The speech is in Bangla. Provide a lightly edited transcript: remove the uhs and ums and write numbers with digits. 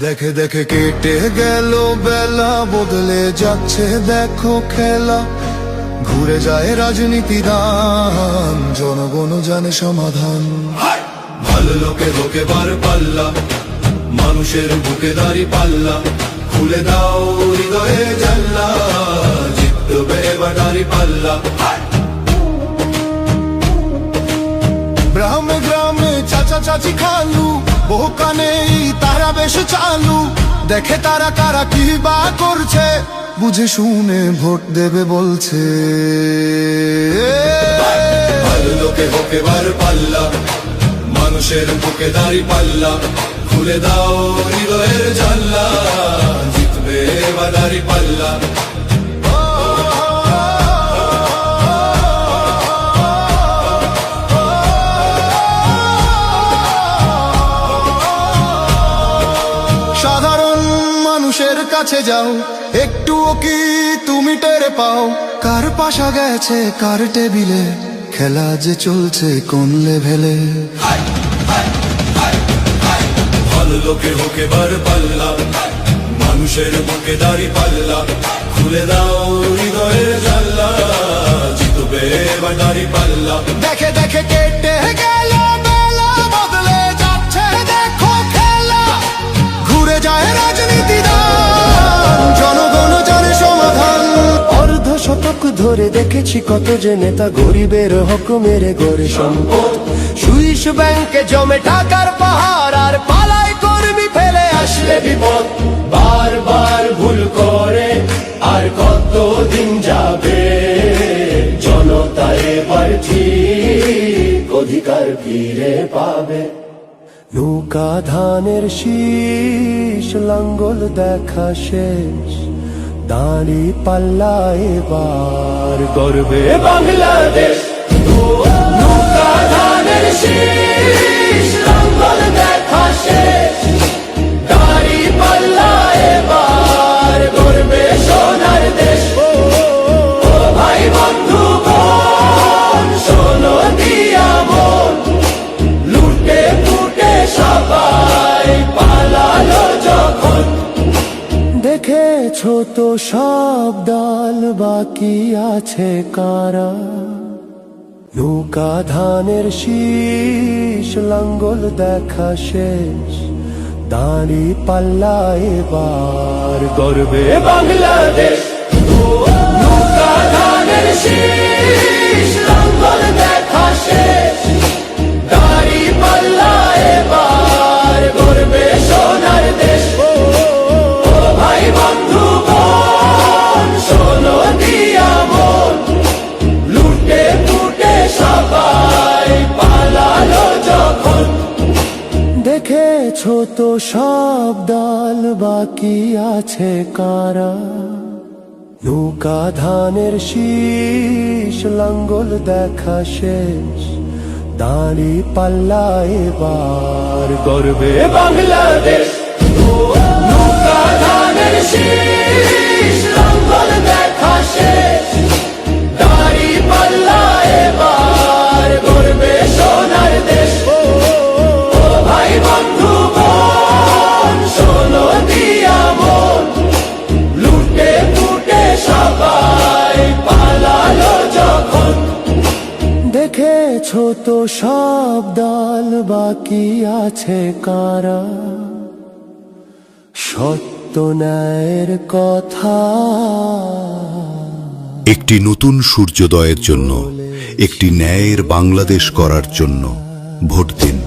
দেখে দেখে কেটে গেল বেলা, বদলে যাচ্ছে দেখো খেলা। ঘুরে যায় রাজনীতি দান, জনগণ জানে সমাধান। ভালো লোকে লোকে বার পাল্লা, মানুষের বুকে দাঁড়ি পাল্লা। খুলে দাও হৃদয়ে জানলা, জিতবে এবার দাঁড়ি পাল্লা। গ্রামে গ্রামে চাচা চাচি খালু, বহু কানে তারা বেশ চালু। দেখে তারা কারা কি বা করছে, বুঝে শুনে ভোট দেবে বলছে। ভালো লোকে হোকে বার পাল্লা, মানুষের বুকে দাঁড়ি পাল্লা। খুলে দাও হৃদয়ের জানলা, জিতবে এবার দাঁড়ি পাল্লা। সাধারণ মানুষের কাছে যাও, একটুও কি তুমি টের পাও? কার পাশা গেছে কার টেবিলে, খেলা যে চলছে কোন লেভেলে। ভালো লোকে হোকে বার পাল্লা, মানুষের বুকে দাঁড়ি পাল্লা। খুলে দাও হৃদয়ের জানলা, জিতবে এবার দাঁড়ি পাল্লা। দেখে দেখে কেটে গেল বেলা, বদলে যাচ্ছে দেখো খেলা। ঘুরে যায় রাজনীতি দান, জনগণ জানে সমাধান। অর্ধ শতক ধরে দেখেছি কত যে নেতা গরিবের হক মেরে গড়ে সম্পদ। সুইস ব্যাংকে জমে টাকার পাহাড়, আর পালায় কর্মী ফেলে আসলে বিপদ। বারবার ভুল করে আর কতদিন যাবে, জনতা এবার ঠিক অধিকার ফিরে পাবে। নৌকা ধানের শীষ, লাঙ্গল দেখা শেষ, দাঁড়ি পাল্লা এবার গর্বে বাংলাদেশ। নৌকা ধানের শীষ, লাঙ্গল দেখা শেষ, দাঁড়ি পাল্লা এবার গর্বে সোনার দেশ। ও ভাই বন্ধু বোন, শোনো দিয়া মন, লুটে ফুটে সবাই পালালো যখন। দেখেছো তো সব দল, বাকি আছে কারা? নৌকা ধানের শীষ, লাঙ্গল দেখা শেষ, দাঁড়ি পাল্লা এবার গর্বে বাংলাদেশ। নৌকা ধানের শীষ, লাঙ্গল দেখা শেষ, দাঁড়ি পাল্লা এবার গর্বে সোনার দেশ। ও ভাই বন্ধু বোন, শোনো দিয়া মন, লুটে ফুটে সবাই পালালো যখন। দেখেছো তো সব দল, বাকি আছে কারা? নৌকা ধানের শীষ, লাঙ্গল দেখা শেষ, দাঁড়ি পাল্লা এবার গর্বে বাংলাদেশ। নৌকা ধানের শীষ, লাঙ্গল দেখা শেষ, দাঁড়ি পাল্লা এবার গর্বে সোনার দেশ। ও ভাই বন্ধু বোন, শোনো দিয়া মন, লুটে ফুটে সবাই পালালো যখন। দেখেছো তো সব দল, বাকি আছে কারা? সত্য ন্যায়ের কথা। একটি নতুন সূর্যোদয়ের জন্য, একটি ন্যায়ের বাংলাদেশ করার জন্য ভোট দিন।